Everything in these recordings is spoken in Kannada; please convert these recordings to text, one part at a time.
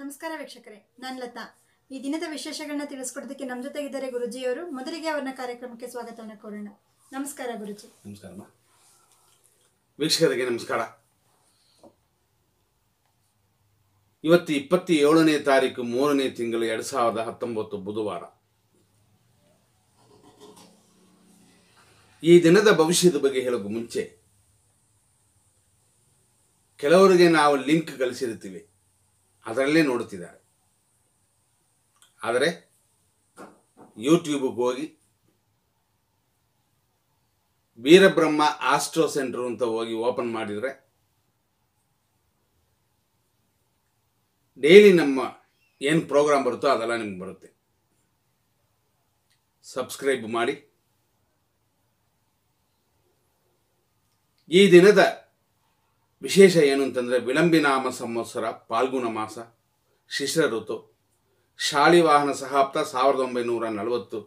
ನಮಸ್ಕಾರ ವೀಕ್ಷಕರೇ, ನಾನು ಲತಾ. ಈ ದಿನದ ವಿಶೇಷಗಳನ್ನ ತಿಳಿಸ್ಕೊಡೋದಕ್ಕೆ ನಮ್ಮ ಜೊತೆಗಿದ್ದಾರೆ ಗುರುಜಿಯವರು. ಮೊದಲಿಗೆ ಅವರನ್ನ ಕಾರ್ಯಕ್ರಮಕ್ಕೆ ಸ್ವಾಗತವನ್ನು ಕೋರೋಣ. ನಮಸ್ಕಾರ ಗುರುಜಿ. ನಮಸ್ಕಾರ ವೀಕ್ಷಕರಿಗೆ ನಮಸ್ಕಾರ. ಇವತ್ತು 27ನೇ ತಾರೀಕು 3ನೇ ತಿಂಗಳು 2019 ಬುಧವಾರ. ಈ ದಿನದ ಭವಿಷ್ಯದ ಬಗ್ಗೆ ಹೇಳೋಕೆ ಮುಂಚೆ ಕೆಲವರಿಗೆ ನಾವು ಲಿಂಕ್ ಕಳಿಸಿರ್ತೀವಿ, ಅದರಲ್ಲೇ ನೋಡುತ್ತಿದ್ದಾರೆ. ಆದರೆ ಯೂಟ್ಯೂಬ್ಗೆ ಹೋಗಿ ವೀರಬ್ರಹ್ಮ ಆಸ್ಟ್ರೋ ಸೆಂಟರ್ ಅಂತ ಹೋಗಿ ಓಪನ್ ಮಾಡಿದರೆ ಡೈಲಿ ನಮ್ಮ ಏನು ಪ್ರೋಗ್ರಾಮ್ ಬರುತ್ತೋ ಅದೆಲ್ಲ ನಿಮ್ಗೆ ಬರುತ್ತೆ. ಸಬ್ಸ್ಕ್ರೈಬ್ ಮಾಡಿ. ಈ ದಿನದ ವಿಶೇಷ ಏನು ಅಂತಂದರೆ ವಿಳಂಬಿನಾಮ ಸಂವತ್ಸರ, ಪಾಲ್ಗುಣ ಮಾಸ, ಶಿಶಿರ ಋತು, ಶಾಲಿವಾಹನ ಸಹಾಪ್ತ 1940,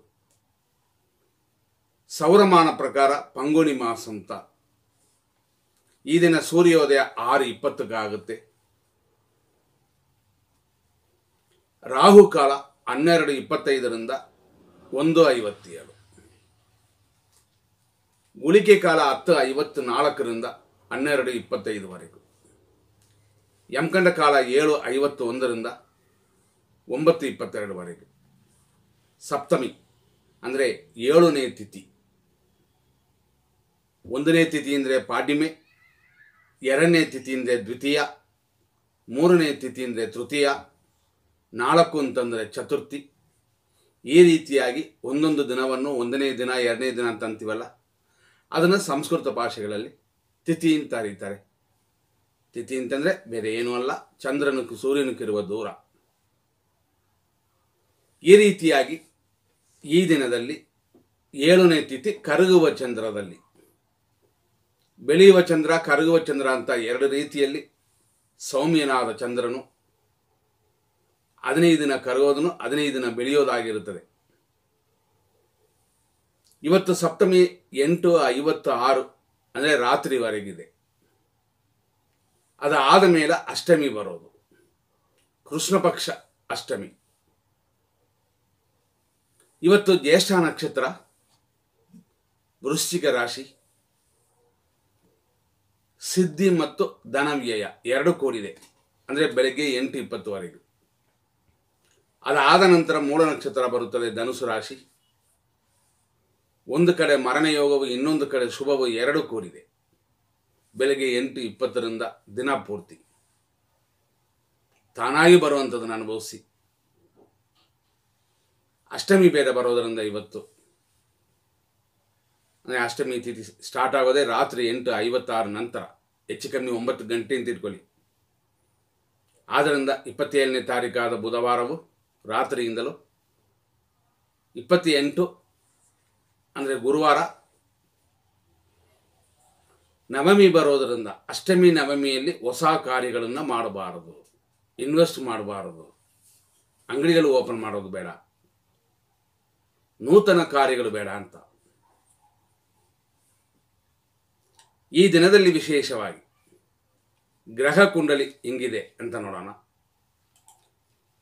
ಸೌರಮಾನ ಪ್ರಕಾರ ಪಂಗುಣಿ ಮಾಸ ಅಂತ. ಈ ದಿನ ಸೂರ್ಯೋದಯ 6:20 ಆಗುತ್ತೆ. ರಾಹುಕಾಲ 12:25 1:57. ಗುಳಿಕೆ ಕಾಲ 10:54 12:25. ಯಮಕಂಡ ಕಾಲ 7:51 9:22. ಸಪ್ತಮಿ ಅಂದರೆ 7ನೇ ತಿಥಿ. 1ನೇ ತಿಥಿ ಅಂದರೆ ಪಾಡ್ಯಮೆ, 2ನೇ ತಿಥಿ ಅಂದರೆ ದ್ವಿತೀಯ, 3ನೇ ತಿಥಿ ಅಂದರೆ ತೃತೀಯ, 4 ಅಂತಂದರೆ ಚತುರ್ಥಿ. ಈ ರೀತಿಯಾಗಿ ಒಂದೊಂದು ದಿನವನ್ನು 1ನೇ ದಿನ 2ನೇ ದಿನ ಅಂತ ಅಂತೀವಲ್ಲ, ಅದನ್ನು ಸಂಸ್ಕೃತ ಭಾಷೆಗಳಲ್ಲಿ ತಿಥಿ ಅಂತ ಕರೀತಾರೆ. ತಿಥಿ ಅಂತಂದರೆ ಬೇರೆ ಏನೂ ಅಲ್ಲ, ಚಂದ್ರನಕ್ಕೂ ಸೂರ್ಯನಕ್ಕಿರುವ ದೂರ. ಈ ರೀತಿಯಾಗಿ ಈ ದಿನದಲ್ಲಿ 7ನೇ ತಿಥಿ ಕರಗುವ ಚಂದ್ರದಲ್ಲಿ. ಬೆಳೆಯುವ ಚಂದ್ರ, ಕರಗುವ ಚಂದ್ರ ಅಂತ ಎರಡು ರೀತಿಯಲ್ಲಿ ಸೌಮ್ಯನಾದ ಚಂದ್ರನು 15 ದಿನ ಕರಗೋದನು, 15 ದಿನ ಬೆಳೆಯೋದಾಗಿರುತ್ತದೆ. ಇವತ್ತು ಸಪ್ತಮಿ 8:56 ಅಂದರೆ ರಾತ್ರಿವರೆಗಿದೆ. ಅದಾದ ಮೇಲೆ ಅಷ್ಟಮಿ ಬರೋದು, ಕೃಷ್ಣ ಪಕ್ಷ ಅಷ್ಟಮಿ. ಇವತ್ತು ಜ್ಯೇಷ್ಠ ನಕ್ಷತ್ರ, ವೃಶ್ಚಿಕ ರಾಶಿ, ಸಿದ್ಧಿ ಮತ್ತು ಧನವ್ಯಯ 2 ಕೂಡಿದೆ. ಅಂದರೆ ಬೆಳಗ್ಗೆ 8:20ವರೆಗೂ. ಅದಾದ ನಂತರ ಮೂಲ ನಕ್ಷತ್ರ ಬರುತ್ತದೆ, ಧನುಸು ರಾಶಿ. ಒಂದು ಕಡೆ ಮರಣ ಯೋಗವು, ಇನ್ನೊಂದು ಕಡೆ ಶುಭವು 2 ಕೂಡಿದೆ. ಬೆಳಗ್ಗೆ 8:20 ದಿನ ಪೂರ್ತಿ ತಾನಾಗಿ ಬರುವಂಥದ್ದನ್ನು ಅನುಭವಿಸಿ. ಅಷ್ಟಮಿ ಬೇರೆ ಬರೋದರಿಂದ ಇವತ್ತು ಅಷ್ಟಮಿ ತಿಥಿ ಸ್ಟಾರ್ಟ್ ಆಗೋದೇ ರಾತ್ರಿ 8:56 ನಂತರ, ಹೆಚ್ಚು ಕಮ್ಮಿ 9 ಗಂಟೆ ಅಂತ ಇಟ್ಕೊಳ್ಳಿ. ಆದ್ದರಿಂದ 27ನೇ ತಾರೀಕಾದ ಬುಧವಾರವು ರಾತ್ರಿಯಿಂದಲೂ 28 ಅಂದರೆ ಗುರುವಾರ ನವಮಿ ಬರೋದರಿಂದ ಅಷ್ಟಮಿ ನವಮಿಯಲ್ಲಿ ಹೊಸ ಕಾರ್ಯಗಳನ್ನು ಮಾಡಬಾರದು, ಇನ್ವೆಸ್ಟ್ ಮಾಡಬಾರದು, ಅಂಗಡಿಗಳು ಓಪನ್ ಮಾಡೋದು ಬೇಡ, ನೂತನ ಕಾರ್ಯಗಳು ಬೇಡ ಅಂತ. ಈ ದಿನದಲ್ಲಿ ವಿಶೇಷವಾಗಿ ಗ್ರಹ ಕುಂಡಲಿ ಹಿಂಗಿದೆ ಅಂತ ನೋಡೋಣ.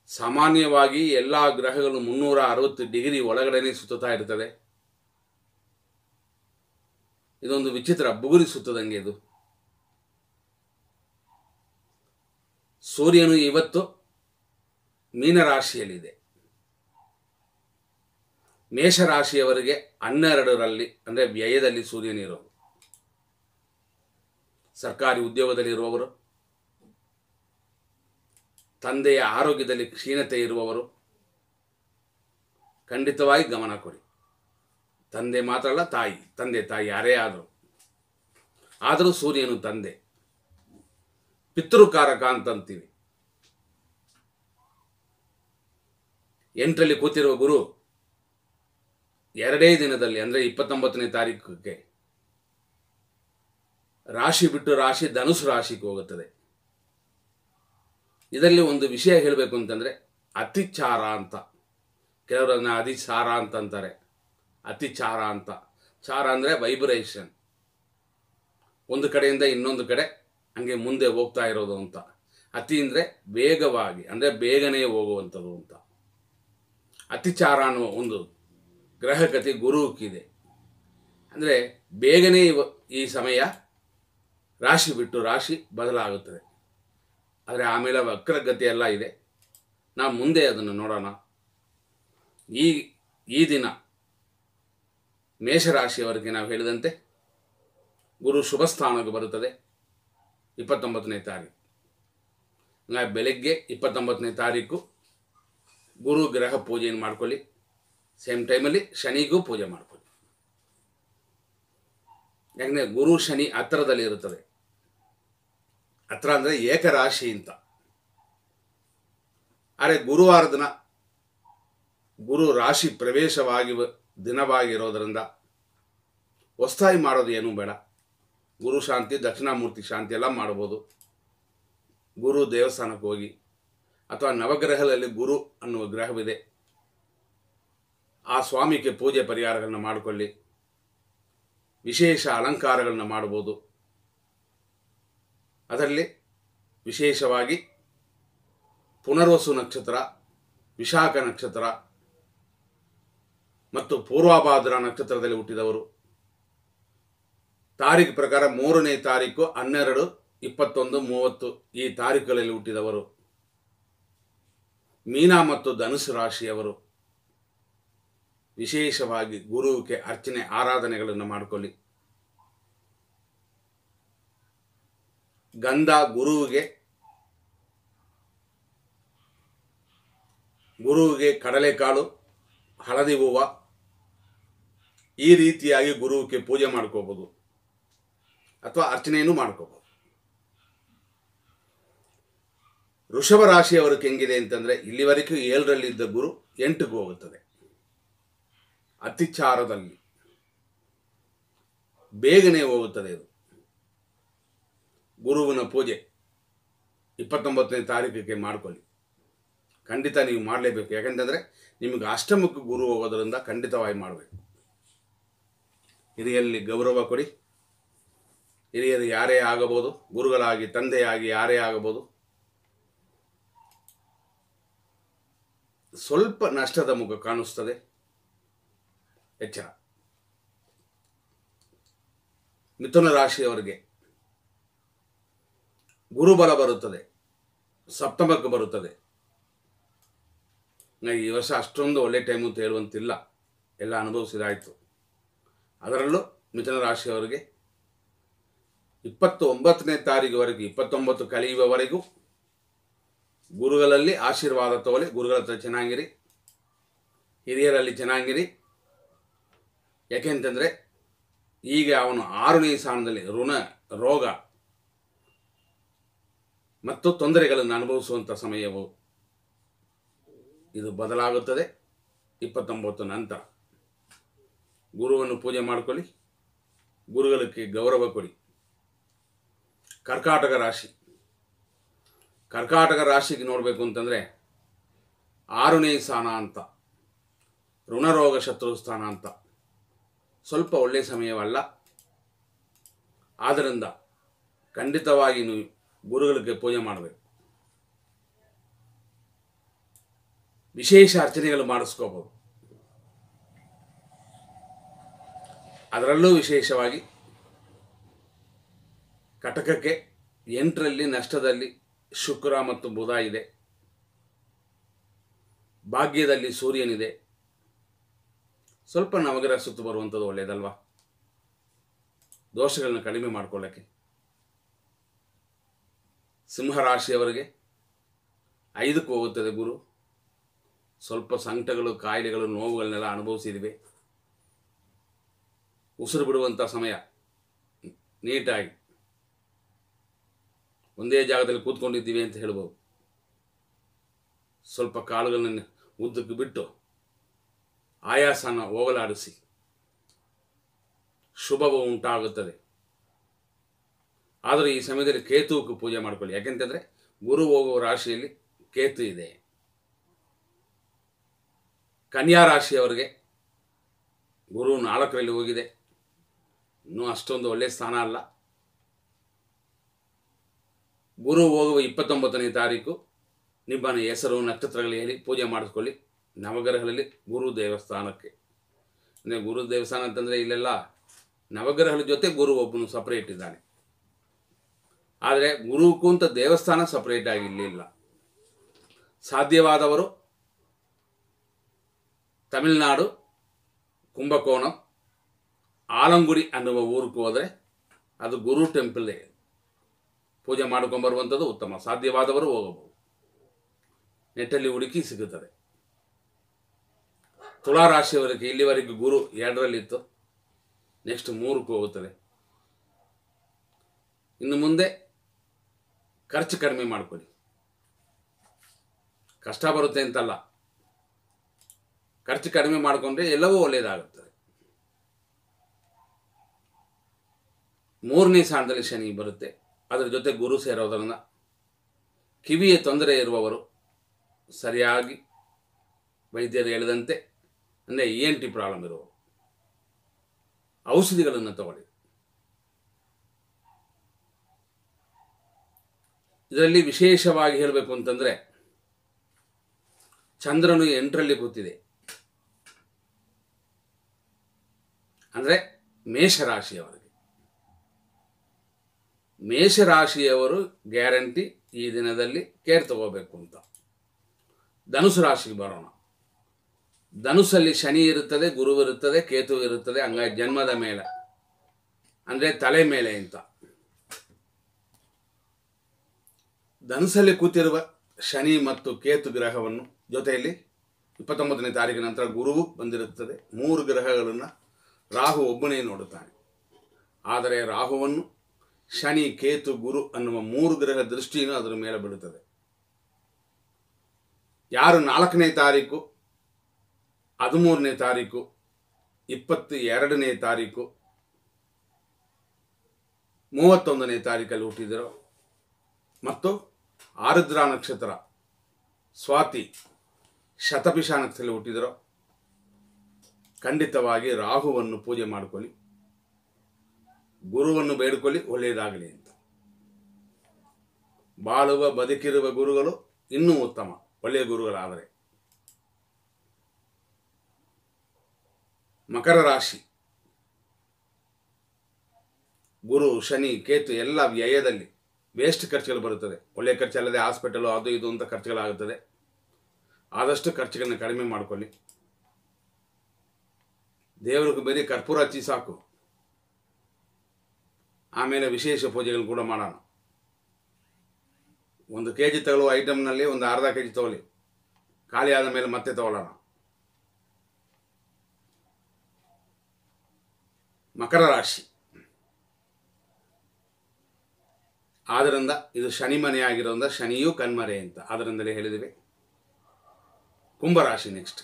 ಸಾಮಾನ್ಯವಾಗಿ ಎಲ್ಲ ಗ್ರಹಗಳು 360 ಡಿಗ್ರಿ ಒಳಗಡೆನೆ ಸುತ್ತುತ್ತಾ ಇರ್ತದೆ. ಇದೊಂದು ವಿಚಿತ್ರ, ಬುಗುರಿ ಸುತ್ತದಂಗೆ ಇದು. ಸೂರ್ಯನು ಇವತ್ತು ಮೀನರಾಶಿಯಲ್ಲಿದೆ. ಮೇಷರಾಶಿಯವರಿಗೆ 12ರಲ್ಲಿ ಅಂದರೆ ವ್ಯಯದಲ್ಲಿ ಸೂರ್ಯನಿರೋದು. ಸರ್ಕಾರಿ ಉದ್ಯೋಗದಲ್ಲಿರುವವರು, ತಂದೆಯ ಆರೋಗ್ಯದಲ್ಲಿ ಕ್ಷೀಣತೆ ಇರುವವರು ಖಂಡಿತವಾಗಿ ಗಮನ ಕೊಡಿ. ತಂದೆ ಮಾತ್ರ ಅಲ್ಲ, ತಾಯಿ, ತಂದೆ ತಾಯಿ ಯಾರೇ ಆದರೂ ಸೂರ್ಯನು ತಂದೆ, ಪಿತೃಕಾರಕ ಅಂತಂತೀವಿ. 8ರಲ್ಲಿ ಕೂತಿರುವ ಗುರು 2 ದಿನದಲ್ಲಿ ಅಂದರೆ 29ನೇ ತಾರೀಕಿಗೆ ರಾಶಿ ಬಿಟ್ಟು ರಾಶಿ ಧನುಸು ರಾಶಿಗೆ ಹೋಗುತ್ತದೆ. ಇದರಲ್ಲಿ ಒಂದು ವಿಷಯ ಹೇಳಬೇಕು ಅಂತಂದರೆ ಅತಿಚಾರ ಅಂತ. ಕೆಲವರನ್ನ ಅತಿಚಾರ ಅಂತಂತಾರೆ, ಅತಿಚಾರ ಅಂತ. ಚಾರ ಅಂದರೆ ವೈಬ್ರೇಷನ್, ಒಂದು ಕಡೆಯಿಂದ ಇನ್ನೊಂದು ಕಡೆ ಹಂಗೆ ಮುಂದೆ ಹೋಗ್ತಾ ಇರೋದು ಅಂತ. ಅತಿ ಅಂದರೆ ವೇಗವಾಗಿ, ಅಂದರೆ ಬೇಗನೆ ಹೋಗುವಂಥದ್ದು ಅಂತ. ಅತಿಚಾರ ಅನ್ನುವ ಒಂದು ಗ್ರಹಗತಿ ಗುರುವಿಗಿದೆ. ಅಂದರೆ ಬೇಗನೆ ಈ ಸಮಯ ರಾಶಿ ಬಿಟ್ಟು ರಾಶಿ ಬದಲಾಗುತ್ತದೆ. ಆದರೆ ಆಮೇಲೆ ವಕ್ರಗತಿ ಎಲ್ಲ ಇದೆ. ನಾವು ಮುಂದೆ ಅದನ್ನು ನೋಡೋಣ. ಈ ದಿನ ಮೇಷರಾಶಿಯವರಿಗೆ ನಾವು ಹೇಳಿದಂತೆ ಗುರು ಶುಭ ಸ್ಥಾನಕ್ಕೆ ಬರುತ್ತದೆ 29ನೇ ತಾರೀಕು. ಬೆಳಗ್ಗೆ 29ನೇ ತಾರೀಕು ಗುರು ಗ್ರಹ ಪೂಜೆಯನ್ನು ಮಾಡ್ಕೊಳ್ಳಿ. ಸೇಮ್ ಟೈಮಲ್ಲಿ ಶನಿಗೂ ಪೂಜೆ ಮಾಡ್ಕೊಳ್ಳಿ. ಯಾಕಂದರೆ ಗುರು ಶನಿ ಹತ್ತಿರದಲ್ಲಿ ಇರುತ್ತದೆ. ಹತ್ರ ಅಂದರೆ ಏಕರಾಶಿ ಅಂತ. ಆದರೆ ಗುರುವಾರ ದಿನ ಗುರು ರಾಶಿ ಪ್ರವೇಶವಾಗಿ ದಿನವಾಗಿರೋದರಿಂದ ಹೊಸದಾಗಿ ಮಾಡೋದು ಏನೂ ಬೇಡ. ಗುರು ಶಾಂತಿ, ದಕ್ಷಿಣಾಮೂರ್ತಿ ಶಾಂತಿ ಎಲ್ಲ ಮಾಡ್ಬೋದು. ಗುರು ದೇವಸ್ಥಾನಕ್ಕೆ ಹೋಗಿ, ಅಥವಾ ನವಗ್ರಹದಲ್ಲಿ ಗುರು ಅನ್ನುವ ಗ್ರಹವಿದೆ, ಆ ಸ್ವಾಮಿಗೆ ಪೂಜೆ ಪರಿಹಾರಗಳನ್ನ ಮಾಡಿಕೊಳ್ಳಿ. ವಿಶೇಷ ಅಲಂಕಾರಗಳನ್ನ ಮಾಡ್ಬೋದು. ಅದರಲ್ಲಿ ವಿಶೇಷವಾಗಿ ಪುನರ್ವಸು ನಕ್ಷತ್ರ, ವಿಶಾಖ ನಕ್ಷತ್ರ ಮತ್ತು ಪೂರ್ವಭಾದ್ರ ನಕ್ಷತ್ರದಲ್ಲಿ ಹುಟ್ಟಿದವರು, ತಾರೀಖು ಪ್ರಕಾರ 3ನೇ ತಾರೀಕು 12, 21, 30 ಈ ತಾರೀಖುಗಳಲ್ಲಿ ಹುಟ್ಟಿದವರು, ಮೀನ ಮತ್ತು ಧನುಸು ರಾಶಿಯವರು ವಿಶೇಷವಾಗಿ ಗುರುವಿಗೆ ಅರ್ಚನೆ ಆರಾಧನೆಗಳನ್ನು ಮಾಡಿಕೊಳ್ಳಿ. ಗಂಧ ಗುರುವಿಗೆ ಕಡಲೆಕಾಳು, ಹಳದಿ ಹೂವು ಈ ರೀತಿಯಾಗಿ ಗುರುವಿಗೆ ಪೂಜೆ ಮಾಡ್ಕೋಬೋದು ಅಥವಾ ಅರ್ಚನೆಯನ್ನು ಮಾಡ್ಕೋಬೋದು. ವೃಷಭ ರಾಶಿಯವರಿಗೆ ಹೆಂಗಿದೆ ಅಂತಂದರೆ, ಇಲ್ಲಿವರೆಗೂ 7ರಲ್ಲಿದ್ದ ಗುರು 8ಗೆ ಹೋಗುತ್ತದೆ. ಅತಿಚಾರದಲ್ಲಿ ಬೇಗನೆ ಹೋಗುತ್ತದೆ ಇದು. ಗುರುವಿನ ಪೂಜೆ 29ನೇ ತಾರೀಕಿಗೆ ಮಾಡ್ಕೊಳ್ಳಿ. ಖಂಡಿತ ನೀವು ಮಾಡಲೇಬೇಕು. ಯಾಕಂತಂದರೆ ನಿಮಗೆ ಅಷ್ಟಮಕ್ಕೆ ಗುರು ಹೋಗೋದರಿಂದ ಖಂಡಿತವಾಗಿ ಮಾಡಬೇಕು. ಹಿರಿಯಲ್ಲಿ ಗೌರವ ಕೊಡಿ. ಹಿರಿಯರು ಯಾರೇ ಆಗಬಹುದು, ಗುರುಗಳಾಗಿ ತಂದೆಯಾಗಿ ಯಾರೇ ಆಗಬಹುದು. ಸ್ವಲ್ಪ ನಷ್ಟದ ಮುಖ ಕಾಣಿಸ್ತದೆ, ಎಚ್ಚರ. ಮಿಥುನ ರಾಶಿಯವರಿಗೆ ಗುರುಬಲ ಬರುತ್ತದೆ, ಸಪ್ತಮಕ್ಕೆ ಬರುತ್ತದೆ. ಈ ವರ್ಷ ಅಷ್ಟೊಂದು ಒಳ್ಳೆ ಟೈಮು ಅಂತ ಹೇಳುವಂತಿಲ್ಲ, ಎಲ್ಲ ಅನುಭವಿಸಿದಾಯಿತು. ಅದರಲ್ಲೂ ಮಿಥುನ ರಾಶಿಯವರಿಗೆ 29ನೇ ತಾರೀಕುವರೆಗೂ 29 ಕಳೆಯುವವರೆಗೂ ಗುರುಗಳಲ್ಲಿ ಆಶೀರ್ವಾದ ತಗೊಳ್ಳಿ. ಗುರುಗಳ ಹತ್ರ ಚೆನ್ನಾಗಿರಿ, ಹಿರಿಯರಲ್ಲಿ ಚೆನ್ನಾಗಿರಿ. ಯಾಕೆಂತಂದರೆ ಈಗ ಅವನು 6ನೇ ಸ್ಥಾನದಲ್ಲಿ ಋಣ, ರೋಗ ಮತ್ತು ತೊಂದರೆಗಳನ್ನು ಅನುಭವಿಸುವಂಥ ಸಮಯವು. ಇದು ಬದಲಾಗುತ್ತದೆ 29 ನಂತರ. ಗುರುವನ್ನು ಪೂಜೆ ಮಾಡಿಕೊಳ್ಳಿ, ಗುರುಗಳಿಗೆ ಗೌರವ ಕೊಡಿ. ಕರ್ಕಾಟಕ ರಾಶಿಗೆ ನೋಡಬೇಕು ಅಂತಂದರೆ 6ನೇ ಸ್ಥಾನ ಅಂತ, ಋಣರೋಗ ಶತ್ರು ಸ್ಥಾನ ಅಂತ. ಸ್ವಲ್ಪ ಒಳ್ಳೆಯ ಸಮಯವಲ್ಲ. ಆದ್ದರಿಂದ ಖಂಡಿತವಾಗಿ ನೀವು ಗುರುಗಳಿಗೆ ಪೂಜೆ ಮಾಡಬೇಕು. ವಿಶೇಷ ಅರ್ಚನೆಗಳು ಮಾಡಿಸ್ಕೋಬಹುದು. ಅದರಲ್ಲೂ ವಿಶೇಷವಾಗಿ ಕಟಕಕ್ಕೆ 8ರಲ್ಲಿ ನಷ್ಟದಲ್ಲಿ ಶುಕ್ರ ಮತ್ತು ಬುಧ ಇದೆ. ಭಾಗ್ಯದಲ್ಲಿ ಸೂರ್ಯನಿದೆ. ಸ್ವಲ್ಪ ನವಗ್ರಹ ಸುತ್ತು ಬರುವಂಥದ್ದು ಒಳ್ಳೆಯದಲ್ವಾ, ದೋಷಗಳನ್ನ ಕಡಿಮೆ ಮಾಡಿಕೊಳ್ಳೋಕ್ಕೆ. ಸಿಂಹರಾಶಿಯವರಿಗೆ 5ಕ್ಕೆ ಹೋಗುತ್ತದೆ ಗುರು. ಸ್ವಲ್ಪ ಸಂಕಟಗಳು, ಕಾಯಿಲೆಗಳು, ನೋವುಗಳನ್ನೆಲ್ಲ ಅನುಭವಿಸಿದಿವೆ. ಉಸಿರು ಬಿಡುವಂಥ ಸಮಯ. ನೀಟಾಗಿ ಒಂದೇ ಜಾಗದಲ್ಲಿ ಕೂತ್ಕೊಂಡಿದ್ದೀವಿ ಅಂತ ಹೇಳ್ಬೋದು. ಸ್ವಲ್ಪ ಕಾಲುಗಳನ್ನು ಉದ್ದಕ್ಕೆ ಬಿಟ್ಟು ಆಯಾಸನ ಹೋಗಲಾಡಿಸಿ, ಶುಭವು ಉಂಟಾಗುತ್ತದೆ. ಆದರೆ ಈ ಸಮಯದಲ್ಲಿ ಕೇತುವಿಗೆ ಪೂಜೆ ಮಾಡಿಕೊಳ್ಳಿ. ಯಾಕೆಂತಂದರೆ ಗುರು ಹೋಗುವ ರಾಶಿಯಲ್ಲಿ ಕೇತು ಇದೆ. ಕನ್ಯಾ ರಾಶಿಯವರಿಗೆ ಗುರು 4ರಲ್ಲಿ ಹೋಗಿದೆ. ಇನ್ನೂ ಅಷ್ಟೊಂದು ಒಳ್ಳೆಯ ಸ್ಥಾನ ಅಲ್ಲ. ಗುರು ಹೋಗುವ 29ನೇ ತಾರೀಕು ನಿಮ್ಮ ಹೆಸರು ನಕ್ಷತ್ರಗಳು ಹೇಳಿ ಪೂಜೆ ಮಾಡಿಸ್ಕೊಳ್ಳಿ. ನವಗ್ರಹಗಳಲ್ಲಿ ಗುರು ದೇವಸ್ಥಾನಕ್ಕೆ, ಅಂದರೆ ಗುರು ದೇವಸ್ಥಾನ ಅಂತಂದರೆ ಇಲ್ಲೆಲ್ಲ ನವಗ್ರಹಗಳ ಜೊತೆ ಗುರು ಒಬ್ಬನು ಸಪ್ರೇಟ್ ಇದ್ದಾನೆ. ಆದರೆ ಗುರುಕ್ಕೂ ಅಂತ ದೇವಸ್ಥಾನ ಸಪ್ರೇಟಾಗಿ ಇರಲಿಲ್ಲ. ಸಾಧ್ಯವಾದವರು ತಮಿಳುನಾಡು ಕುಂಭಕೋಣಂ ಆಲಂಗುಡಿ ಅನ್ನುವ ಊರಿಗೆ ಹೋದರೆ ಅದು ಗುರು ಟೆಂಪಲ್ ಪೂಜೆ ಮಾಡ್ಕೊಂಬರುವಂಥದ್ದು ಉತ್ತಮ. ಸಾಧ್ಯವಾದವರು ಹೋಗಬಹುದು, ನೆಟ್ಟಲ್ಲಿ ಹುಡುಕಿ ಸಿಗುತ್ತದೆ. ತುಲಾರಾಶಿಯವರಿಗೆ ಇಲ್ಲಿವರೆಗೂ ಗುರು 2ರಲ್ಲಿತ್ತು, ನೆಕ್ಸ್ಟ್ 3ಕ್ಕೆ ಹೋಗುತ್ತದೆ. ಇನ್ನು ಮುಂದೆ ಖರ್ಚು ಕಡಿಮೆ ಮಾಡಿಕೊಳ್ಳಿ. ಕಷ್ಟ ಬರುತ್ತೆ ಅಂತಲ್ಲ, ಖರ್ಚು ಕಡಿಮೆ ಮಾಡಿಕೊಂಡ್ರೆ ಎಲ್ಲವೂ ಒಳ್ಳೆಯದಾಗುತ್ತದೆ. 3ನೇ ಸ್ಥಾನದಲ್ಲಿ ಶನಿ ಬರುತ್ತೆ, ಅದರ ಜೊತೆ ಗುರು ಸೇರೋದರಿಂದ ಕಿವಿಯ ತೊಂದರೆ ಇರುವವರು ಸರಿಯಾಗಿ ವೈದ್ಯರು ಹೇಳಿದಂತೆ, ಅಂದರೆ ENT ಪ್ರಾಬ್ಲಮ್ ಇರುವವರು ಔಷಧಿಗಳನ್ನು ತಗೊಳ್ಳಿ. ಇದರಲ್ಲಿ ವಿಶೇಷವಾಗಿ ಹೇಳಬೇಕು ಅಂತಂದರೆ ಚಂದ್ರನು 8ರಲ್ಲಿ ಕೂತಿದೆ, ಅಂದರೆ ಮೇಷರಾಶಿಯವರಿಗೆ. ಮೇಷರಾಶಿಯವರು ಗ್ಯಾರಂಟಿ ಈ ದಿನದಲ್ಲಿ ಕೇರ್ ತಗೋಬೇಕು ಅಂತ. ಧನುಸು ರಾಶಿಗೆ ಬರೋಣ. ಧನುಸಲ್ಲಿ ಶನಿ ಇರುತ್ತದೆ, ಗುರು ಇರುತ್ತದೆ, ಕೇತು ಇರುತ್ತದೆ. ಹಂಗಾಗಿ ಜನ್ಮದ ಮೇಲೆ ಅಂದರೆ ತಲೆ ಮೇಲೆ ಅಂತ. ಧನುಸಲ್ಲಿ ಕೂತಿರುವ ಶನಿ ಮತ್ತು ಕೇತು ಗ್ರಹವನ್ನು ಜೊತೆಯಲ್ಲಿ 29ನೇ ತಾರೀಕಿನ ನಂತರ ಗುರುವು ಬಂದಿರುತ್ತದೆ. 3 ಗ್ರಹಗಳನ್ನು ರಾಹು ಒಬ್ಬನೇ ನೋಡುತ್ತಾನೆ. ಆದರೆ ರಾಹುವನ್ನು ಶನಿ, ಕೇತು, ಗುರು ಅನ್ನುವ 3 ಗ್ರಹ ದೃಷ್ಟಿಯನ್ನು ಅದರ ಮೇಲೆ ಬೀಳುತ್ತದೆ. ಯಾರು 4ನೇ ತಾರೀಕು, 13ನೇ ತಾರೀಕು, 22ನೇ ತಾರೀಕು, 31ನೇ ತಾರೀಕಲ್ಲಿ ಹುಟ್ಟಿದರೋ ಮತ್ತು ಆರುದ್ರ ನಕ್ಷತ್ರ, ಸ್ವಾತಿ, ಶತಭಿಷ ನಕ್ಷತ್ರದಲ್ಲಿ ಹುಟ್ಟಿದರೋ ಖಂಡಿತವಾಗಿ ರಾಹುವನ್ನು ಪೂಜೆ ಮಾಡಿಕೊಳ್ಳಿ, ಗುರುವನ್ನು ಬೇಡಿಕೊಳ್ಳಿ, ಒಳ್ಳೆಯದಾಗಲಿ ಅಂತ. ಬಾಳುವ ಬದುಕಿರುವ ಗುರುಗಳು ಇನ್ನೂ ಉತ್ತಮ, ಒಳ್ಳೆಯ ಗುರುಗಳಾದರೆ. ಮಕರ ರಾಶಿ, ಗುರು, ಶನಿ, ಕೇತು ಎಲ್ಲ ವ್ಯಯದಲ್ಲಿ ವೇಸ್ಟ್ ಖರ್ಚುಗಳು ಬರುತ್ತದೆ. ಒಳ್ಳೆಯ ಖರ್ಚಲ್ಲದೆ ಹಾಸ್ಪಿಟಲು ಅದು ಇದು ಅಂತ ಖರ್ಚುಗಳಾಗುತ್ತದೆ. ಆದಷ್ಟು ಖರ್ಚುಗಳನ್ನ ಕಡಿಮೆ ಮಾಡಿಕೊಳ್ಳಿ. ದೇವರಿಗೆ ಬರೀ ಕರ್ಪೂರ ಹಚ್ಚಿ ಸಾಕು. ಆಮೇಲೆ ವಿಶೇಷ ಪೂಜೆಗಳು ಕೂಡ ಮಾಡೋಣ. 1 kg ತಗೊಳ್ಳುವ ಐಟಮ್ನಲ್ಲಿ ಒಂದು ಅರ್ಧ kg ತಗೊಳ್ಳಿ, ಖಾಲಿ ಆದ ಮೇಲೆ ಮತ್ತೆ ತಗೊಳ್ಳೋಣ. ಮಕರ ರಾಶಿ, ಆದ್ದರಿಂದ ಇದು ಶನಿ ಮನೆ ಆಗಿರೋದ್ರಿಂದ ಶನಿಯೂ ಕಣ್ಮರೆ ಅಂತ ಅದರಿಂದಲೇ ಹೇಳಿದ್ದೇವೆ. ಕುಂಭರಾಶಿ ನೆಕ್ಸ್ಟ್.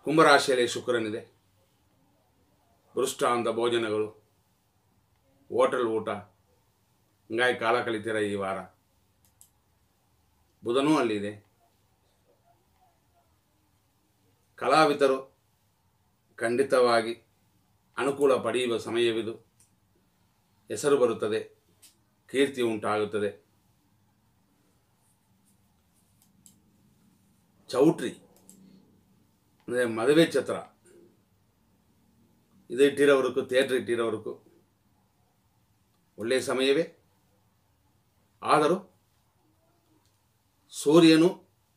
ಕುಂಭರಾಶಿಯಲ್ಲಿ ಶುಕ್ರನಿದೆ. ಬೃಷ್ಟಾಂತ ಭೋಜನಗಳು, ಹೋಟೆಲ್ ಊಟ, ಹಂಗಾಗಿ ಕಾಲ ಕಳಿತೀರ ಈ ವಾರ. ಬುಧನೂ ಅಲ್ಲಿದೆ. ಕಲಾವಿದರು ಖಂಡಿತವಾಗಿ ಅನುಕೂಲ ಪಡೆಯುವ ಸಮಯವಿದು. ಹೆಸರು ಬರುತ್ತದೆ, ಕೀರ್ತಿ ಉಂಟಾಗುತ್ತದೆ. ಚೌಟ್ರಿ ಅಂದರೆ ಮದುವೆ ಛತ್ರ ಇದು ಇಟ್ಟಿರೋವರೆಗೂ, ಥಿಯೇಟ್ರ್ ಇಟ್ಟಿರೋವರೆಗೂ ಒಳ್ಳೆಯ ಸಮಯವೇ. ಆದರೂ ಸೂರ್ಯನು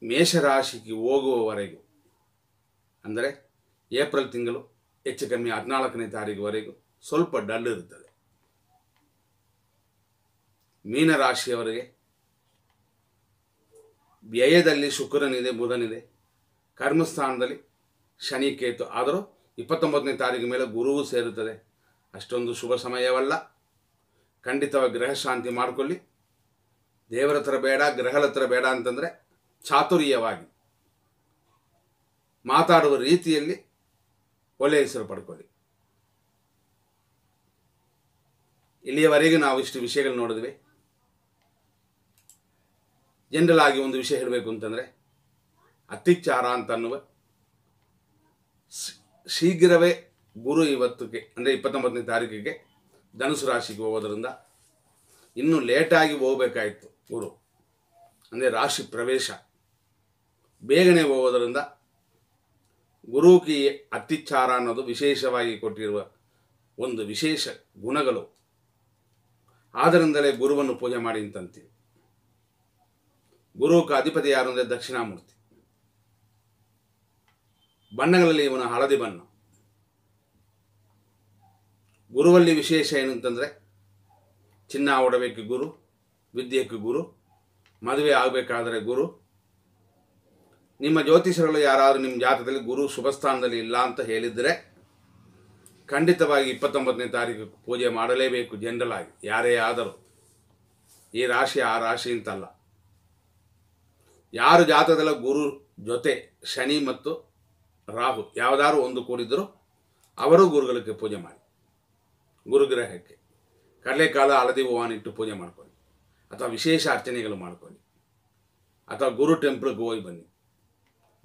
ಮೇಷರಾಶಿಗೆ ಹೋಗುವವರೆಗೂ, ಅಂದರೆ ಏಪ್ರಿಲ್ ತಿಂಗಳು ಹೆಚ್ಚು ಕಮ್ಮಿ 14ನೇ ತಾರೀಕುವರೆಗೂ ಸ್ವಲ್ಪ ಡಲ್ ಇರುತ್ತದೆ. ಮೀನರಾಶಿಯವರಿಗೆ ವ್ಯಯದಲ್ಲಿ ಶುಕ್ರನಿದೆ, ಬುಧನಿದೆ. ಕರ್ಮಸ್ಥಾನದಲ್ಲಿ ಶನಿ, ಕೇತು. ಆದರೂ 29ನೇ ತಾರೀಕು ಮೇಲೆ ಗುರುವು ಸೇರುತ್ತದೆ. ಅಷ್ಟೊಂದು ಶುಭ ಸಮಯವಲ್ಲ. ಖಂಡಿತವಾಗಿ ಗ್ರಹ ಶಾಂತಿ ಮಾಡಿಕೊಳ್ಳಿ. ದೇವರ ಹತ್ರ ಬೇಡ, ಗ್ರಹದ ಹತ್ರ ಬೇಡ ಅಂತಂದರೆ ಚಾತುರ್ಯವಾಗಿ ಮಾತಾಡುವ ರೀತಿಯಲ್ಲಿ ಒಳ್ಳೆಯ ಹೆಸರು ಪಡ್ಕೊಳ್ಳಿ. ಇಲ್ಲಿಯವರೆಗೂ ನಾವು ಇಷ್ಟು ವಿಷಯಗಳು ನೋಡಿದ್ವಿ. ಜನರಲ್ ಆಗಿ ಒಂದು ವಿಷಯ ಹೇಳಬೇಕು ಅಂತಂದರೆ, ಅತಿಚಾರ ಅಂತ ಅನ್ನುವ ಶೀಘ್ರವೇ ಗುರು ಇವತ್ತಿಗೆ ಅಂದರೆ 29ನೇ ತಾರೀಕಿಗೆ ಧನುಸು ರಾಶಿಗೆ ಹೋಗೋದ್ರಿಂದ ಇನ್ನೂ ಲೇಟಾಗಿ ಹೋಗಬೇಕಾಯಿತು ಗುರು, ಅಂದರೆ ರಾಶಿ ಪ್ರವೇಶ ಬೇಗನೆ ಹೋಗೋದರಿಂದ ಗುರುಕಿ ಅತ್ತಿಚ್ಚಾರ ಅನ್ನೋದು ವಿಶೇಷವಾಗಿ ಕೊಟ್ಟಿರುವ ಒಂದು ವಿಶೇಷ ಗುಣಗಳು. ಆದ್ದರಿಂದಲೇ ಗುರುವನ್ನು ಪೂಜೆ ಮಾಡಿ ಅಂತಂತೀವಿ. ಗುರುಕ ಅಧಿಪತಿ ಯಾರು ಅಂದರೆ ದಕ್ಷಿಣಾಮೂರ್ತಿ. ಬಣ್ಣಗಳಲ್ಲಿ ಇವನ ಹಳದಿ ಬಣ್ಣ. ಗುರುವಲ್ಲಿ ವಿಶೇಷ ಏನು ಅಂತಂದರೆ ಚಿನ್ನ ಒಡವೆಕ್ಕೆ ಗುರು, ವಿದ್ಯೆಗೆ ಗುರು, ಮದುವೆ ಆಗಬೇಕಾದರೆ ಗುರು. ನಿಮ್ಮ ಜ್ಯೋತಿಷರುಗಳು ಯಾರಾದರೂ ನಿಮ್ಮ ಜಾತಕದಲ್ಲಿ ಗುರು ಶುಭ ಸ್ಥಾನದಲ್ಲಿ ಇಲ್ಲ ಅಂತ ಹೇಳಿದರೆ ಖಂಡಿತವಾಗಿ 29ನೇ ತಾರೀಕು ಪೂಜೆ ಮಾಡಲೇಬೇಕು. ಜನರಲ್ ಆಗಿ ಯಾರೇ ಆದರೂ, ಈ ರಾಶಿ ಆ ರಾಶಿ ಅಂತಲ್ಲ. ಯಾರು ಜಾತಕದಲ್ಲ ಗುರು ಜೊತೆ ಶನಿ ಮತ್ತು ರಾಹು ಯಾವುದಾದ್ರು ಒಂದು ಕೂಡಿದ್ದರೂ ಅವರು ಗುರುಗಳಿಗೆ ಪೂಜೆ ಮಾಡಿ. ಗುರುಗ್ರಹಕ್ಕೆ ಕಡಲೆಕಾಲ ಹಳದಿ ಹೂವನ್ನಿಟ್ಟು ಪೂಜೆ ಮಾಡ್ಕೊಳ್ಳಿ, ಅಥವಾ ವಿಶೇಷ ಅರ್ಚನೆಗಳು ಮಾಡ್ಕೊಳ್ಳಿ, ಅಥವಾ ಗುರು ಟೆಂಪಲ್ಗೆ ಹೋಗಿ ಬನ್ನಿ.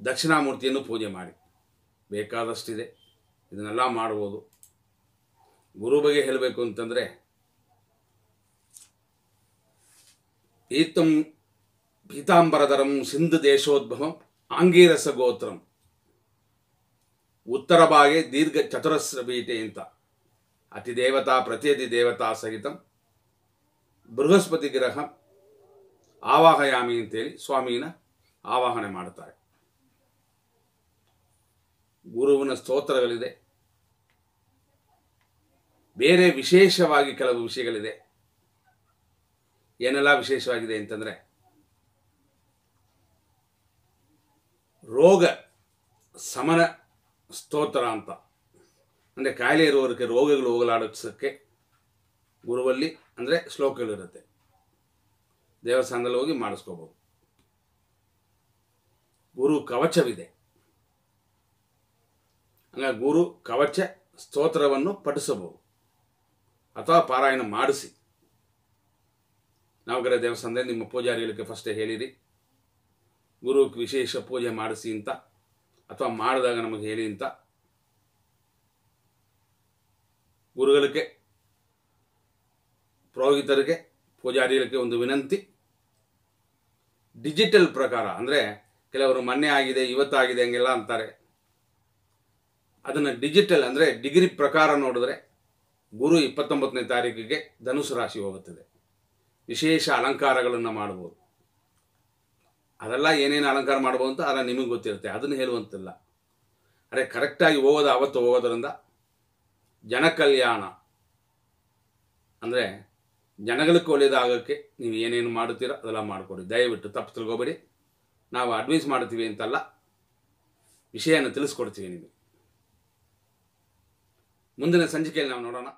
ದಕ್ಷಿಣಾಮೂರ್ತಿಯನ್ನು ಪೂಜೆ ಮಾಡಿ. ಬೇಕಾದಷ್ಟಿದೆ, ಇದನ್ನೆಲ್ಲ ಮಾಡ್ಬೋದು. ಗುರು ಬಗ್ಗೆ ಹೇಳಬೇಕು ಅಂತಂದರೆ ಈತಂ ಪೀತಾಂಬರಧರಂ ಸಿಂಧು ದೇಶೋದ್ಭವಂ ಆಂಗೀರಸ ಗೋತ್ರಂ ಉತ್ತರ ಭಾಗೆ ದೀರ್ಘ ಚತುರಸ್ರ ಬೀಟೆ ಅಂತ ಅತಿದೇವತಾ ಪ್ರತಿಯತಿ ದೇವತಾ ಸಹಿತಂ ಬೃಹಸ್ಪತಿ ಗ್ರಹ ಆವಾಹಯಾಮಿ ಅಂತೇಳಿ ಸ್ವಾಮಿನ ಆವಾಹನೆ ಮಾಡ್ತಾರೆ. ಗುರುವಿನ ಸ್ತೋತ್ರಗಳಿದೆ, ಬೇರೆ ವಿಶೇಷವಾಗಿ ಕೆಲವು ವಿಷಯಗಳಿದೆ. ಏನೆಲ್ಲ ವಿಶೇಷವಾಗಿದೆ ಅಂತಂದರೆ ರೋಗ ಸಮನ ಸ್ತೋತ್ರ ಅಂತ, ಅಂದರೆ ಕಾಯಿಲೆ ಇರುವವರಿಗೆ ರೋಗಗಳು ಹೋಗಲಾಡಿಸೋಕ್ಕೆ ಗುರುವಲ್ಲಿ ಅಂದರೆ ಶ್ಲೋಕಗಳಿರುತ್ತೆ. ದೇವಸ್ಥಾನದಲ್ಲಿ ಹೋಗಿ ಮಾಡಿಸ್ಕೋಬೋದು. ಗುರು ಕವಚವಿದೆ, ಹಂಗಾಗಿ ಗುರು ಕವಚ ಸ್ತೋತ್ರವನ್ನು ಪಠಿಸಬಹುದು ಅಥವಾ ಪಾರಾಯಣ ಮಾಡಿಸಿ. ನವಗ್ರಹ ದೇವಸ್ಥಾನದಲ್ಲಿ ನಿಮ್ಮ ಪೂಜಾರಿಗಳಿಗೆ ಫಸ್ಟೇ ಹೇಳಿರಿ ಗುರು ವಿಶೇಷ ಪೂಜೆ ಮಾಡಿಸಿ ಅಂತ, ಅಥವಾ ಮಾಡಿದಾಗ ನಮಗೆ ಹೇಳಿ ಅಂತ. ಗುರುಗಳಿಗೆ, ಪುರೋಹಿತರಿಗೆ, ಪೂಜಾರಿಗಳಿಗೆ ಒಂದು ವಿನಂತಿ. ಡಿಜಿಟಲ್ ಪ್ರಕಾರ ಅಂದರೆ ಕೆಲವರು ಮೊನ್ನೆ ಆಗಿದೆ ಇವತ್ತಾಗಿದೆ ಹಂಗೆಲ್ಲ ಅಂತಾರೆ. ಅದನ್ನು ಡಿಜಿಟಲ್ ಅಂದರೆ ಡಿಗ್ರಿ ಪ್ರಕಾರ ನೋಡಿದ್ರೆ ಗುರು 29ನೇ ತಾರೀಕಿಗೆ ಧನುಸು ರಾಶಿ ಹೋಗುತ್ತದೆ. ವಿಶೇಷ ಅಲಂಕಾರಗಳನ್ನು ಮಾಡ್ಬೋದು. ಅದೆಲ್ಲ ಏನೇನು ಅಲಂಕಾರ ಮಾಡ್ಬೋದು ಅಂತ ಅದನ್ನು ನಿಮಗೆ ಗೊತ್ತಿರುತ್ತೆ, ಅದನ್ನು ಹೇಳುವಂತಿಲ್ಲ. ಅರೆ ಕರೆಕ್ಟಾಗಿ ಹೋಗೋದು ಅವತ್ತು ಹೋಗೋದ್ರಿಂದ ಜನಕಲ್ಯಾಣ ಅಂದರೆ ಜನಗಳಿಗೆ ಒಳ್ಳೆಯದಾಗೋಕ್ಕೆ ನೀವು ಏನೇನು ಮಾಡುತ್ತೀರೋ ಅದೆಲ್ಲ ಮಾಡಿಕೊಡಿ. ದಯವಿಟ್ಟು ತಪ್ಪು ತಿಳ್ಕೊಬೇಡಿ. ನಾವು ಅಡ್ವೈಸ್ ಮಾಡ್ತೀವಿ ಅಂತಲ್ಲ, ವಿಷಯನ ತಿಳಿಸ್ಕೊಡ್ತೀವಿ ನಿಮಗೆ. ಮುಂದಿನ ಸಂಚಿಕೆಯಲ್ಲಿ ನಾವು ನೋಡೋಣ.